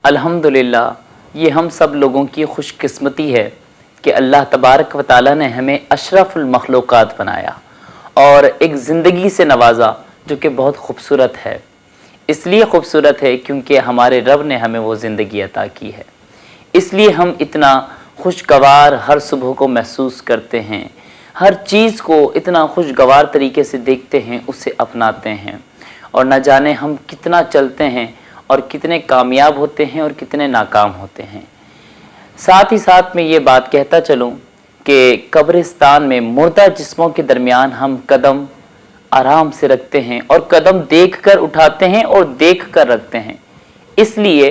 अल्हम्दुलिल्लाह, ये हम सब लोगों की खुशकिस्मती है कि अल्लाह तबारक व तआला ने हमें अशरफुल मखलूक़ात बनाया और एक ज़िंदगी से नवाजा जो कि बहुत खूबसूरत है। इसलिए खूबसूरत है क्योंकि हमारे रब ने हमें वो ज़िंदगी अता की है। इसलिए हम इतना खुशगवार हर सुबह को महसूस करते हैं, हर चीज़ को इतना खुशगवार तरीके से देखते हैं, उसे अपनाते हैं और न जाने हम कितना चलते हैं और कितने कामयाब होते हैं और कितने नाकाम होते हैं। साथ ही साथ में ये बात कहता चलूँ कि कब्रिस्तान में मुर्दा जिस्मों के दरमियान हम कदम आराम से रखते हैं और कदम देखकर उठाते हैं और देख कर रखते हैं। इसलिए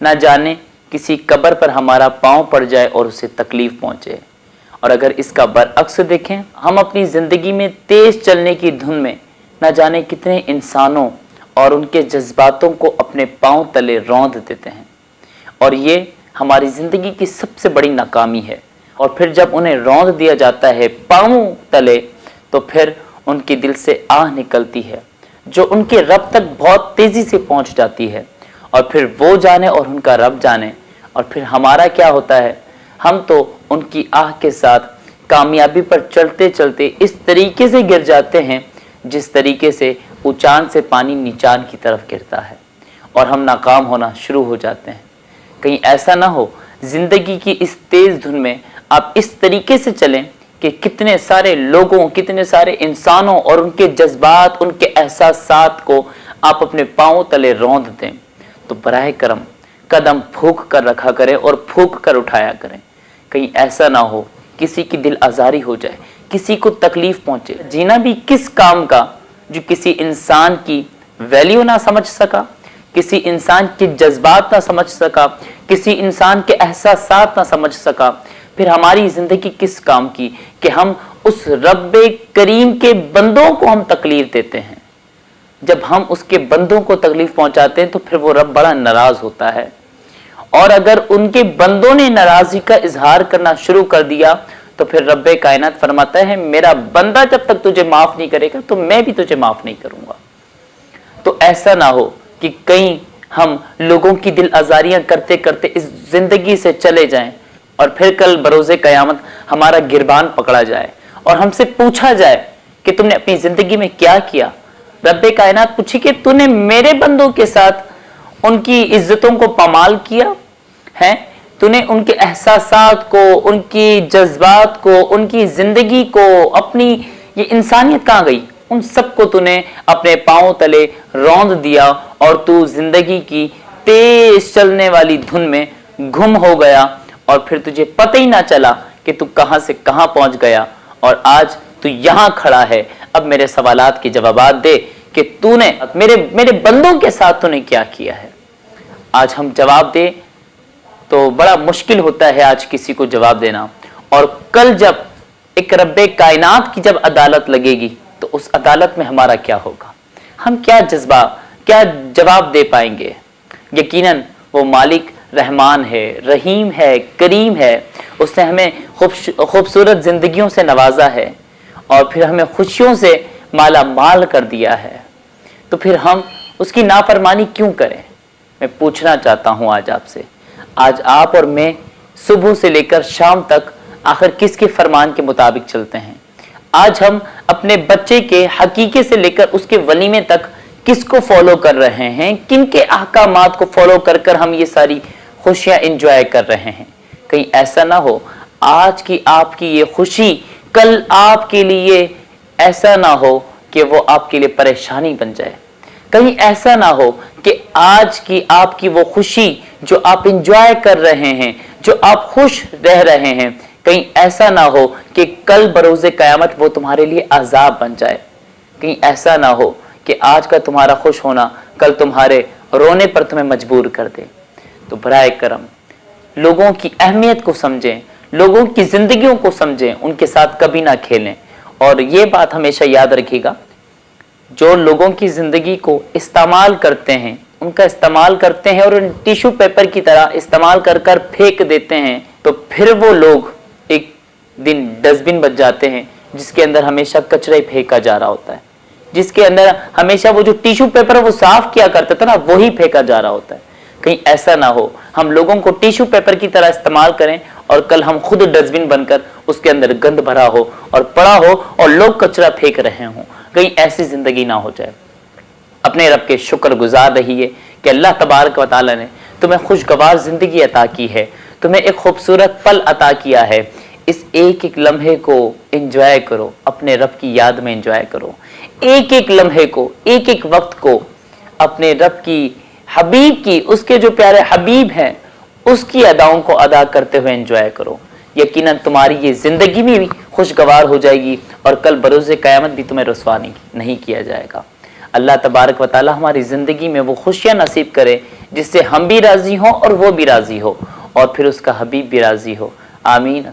ना जाने किसी कब्र पर हमारा पाँव पड़ जाए और उसे तकलीफ़ पहुँचे। और अगर इसका बरअक्स देखें, हम अपनी ज़िंदगी में तेज़ चलने की धुन में ना जाने कितने इंसानों और उनके जज्बातों को अपने पाँव तले रौंद देते हैं और ये हमारी ज़िंदगी की सबसे बड़ी नाकामी है। और फिर जब उन्हें रौंद दिया जाता है पाँव तले, तो फिर उनके दिल से आह निकलती है जो उनके रब तक बहुत तेज़ी से पहुंच जाती है। और फिर वो जाने और उनका रब जाने। और फिर हमारा क्या होता है, हम तो उनकी आह के साथ कामयाबी पर चलते चलते इस तरीके से गिर जाते हैं जिस तरीके से ऊंचान से पानी नीचान की तरफ गिरता है और हम नाकाम होना शुरू हो जाते हैं। कहीं ऐसा ना हो ज़िंदगी की इस तेज़ धुन में आप इस तरीके से चलें कि कितने सारे लोगों, कितने सारे इंसानों और उनके जज्बात, उनके एहसासात को आप अपने पाँव तले रौंद दें। तो बराह करम कदम फूंक कर रखा करें और फूंक कर उठाया करें। कहीं ऐसा ना हो किसी की दिल आज़ारी हो जाए, किसी को तकलीफ़ पहुँचे। जीना भी किस काम का जो किसी इंसान की वैल्यू ना समझ सका, किसी इंसान के जज्बात ना समझ सका, किसी इंसान के एहसासात ना समझ सका। फिर हमारी ज़िंदगी किस काम की कि हम उस रब्बे करीम के बंदों को हम तकलीफ़ देते हैं। जब हम उसके बंदों को तकलीफ़ पहुंचाते हैं तो फिर वो रब बड़ा नाराज़ होता है। और अगर उनके बंदों ने नाराज़गी का इजहार करना शुरू कर दिया तो फिर रब्बे कायनात फरमाता है, मेरा बंदा जब तक तुझे माफ़ नहीं करेगा तो मैं भी तुझे माफ़ नहीं करूँगा। तो ऐसा ना हो कि कहीं हम लोगों की दिल आज़ारियाँ करते करते इस ज़िंदगी से चले जाएं और फिर कल बरोज़े क़यामत हमारा गिरबान पकड़ा जाए और हमसे पूछा जाए कि तुमने अपनी ज़िंदगी में क्या किया। रब्बे कायनात पूछे कि तूने मेरे बंदों के साथ उनकी इज्जतों को पामाल किया है, तूने उनके एहसासात को, उनकी जज्बात को, उनकी ज़िंदगी को, अपनी ये इंसानियत कहाँ गई, उन सबको तूने अपने पाँव तले रौंद दिया और तू ज़िंदगी की तेज चलने वाली धुन में गुम हो गया और फिर तुझे पता ही ना चला कि तू कहाँ से कहाँ पहुँच गया और आज तू यहाँ खड़ा है। अब मेरे सवालात के जवाबात दे कि तूने मेरे बंदों के साथ तूने क्या किया है। आज हम जवाब दे तो बड़ा मुश्किल होता है आज किसी को जवाब देना। और कल जब एक रब्बे कायनात की जब अदालत लगेगी तो उस अदालत में हमारा क्या होगा, हम क्या जवाब दे पाएंगे। यकीनन वो मालिक रहमान है, रहीम है, करीम है। उसने हमें खूबसूरत ज़िंदगियों से नवाजा है और फिर हमें खुशियों से माला माल कर दिया है। तो फिर हम उसकी नाफरमानी क्यों करें। मैं पूछना चाहता हूँ आज आपसे, आज आप और मैं सुबह से लेकर शाम तक आखिर किसके फरमान के मुताबिक चलते हैं। आज हम अपने बच्चे के हकीके से लेकर उसके वलीमे तक किसको फॉलो कर रहे हैं, किन के अहकामात को फॉलो कर कर हम ये सारी खुशियाँ इंजॉय कर रहे हैं। कहीं ऐसा ना हो आज की आपकी ये खुशी कल आपके लिए ऐसा ना हो कि वो आपके लिए परेशानी बन जाए। कहीं ऐसा ना हो कि आज की आपकी वो खुशी जो आप इंजॉय कर रहे हैं, जो आप खुश रह रहे हैं, कहीं ऐसा ना हो कि कल बरोज़े क़यामत वो तुम्हारे लिए अज़ाब बन जाए। कहीं ऐसा ना हो कि आज का तुम्हारा खुश होना कल तुम्हारे रोने पर तुम्हें मजबूर कर दे। तो बराए करम लोगों की अहमियत को समझें, लोगों की ज़िंदगियों को समझें, उनके साथ कभी ना खेलें। और ये बात हमेशा याद रखिएगा, जो लोगों की ज़िंदगी को इस्तेमाल करते हैं, उनका इस्तेमाल करते हैं और टिश्यू पेपर की तरह इस्तेमाल कर कर फेंक देते हैं, तो फिर वो लोग एक दिन डस्टबिन बन जाते हैं जिसके अंदर हमेशा कचरा ही फेंका जा रहा होता है, जिसके अंदर हमेशा वो जो टिश्यू पेपर वो साफ किया करता था ना, वही फेंका जा रहा होता है। کہیں ایسا نہ ہو ہم لوگوں کو ٹیشو پیپر کی طرح استعمال کریں اور کل ہم خود ڈسٹ بن بن کر اس کے اندر گند بھرا ہو اور پڑا ہو اور لوگ کچرا پھینک رہے ہوں. کہیں ایسی زندگی نہ ہو جائے. اپنے رب کے شکر گزار رہیے کہ اللہ تبارک و تعالی نے تمہیں خوشگوار زندگی عطا کی ہے, تمہیں ایک خوبصورت پل عطا کیا ہے. اس ایک ایک لمحے کو انجوائے کرو, اپنے رب کی یاد میں انجوائے کرو. ایک ایک لمحے کو, ایک ایک وقت کو اپنے رب کی, حبیب کی, اس کے جو پیارے حبیب ہیں اس کی اداؤں کو ادا کرتے ہوئے انجوائے کرو. یقیناً تمہاری یہ زندگی بھی خوشگوار ہو جائے گی اور کل بروز قیامت بھی تمہیں رسوا نہیں کیا جائے گا. اللہ تبارک و تعالی ہماری زندگی میں وہ خوشیاں نصیب کرے جس سے ہم بھی راضی ہوں اور وہ بھی راضی ہو اور پھر اس کا حبیب بھی راضی ہو. آمین.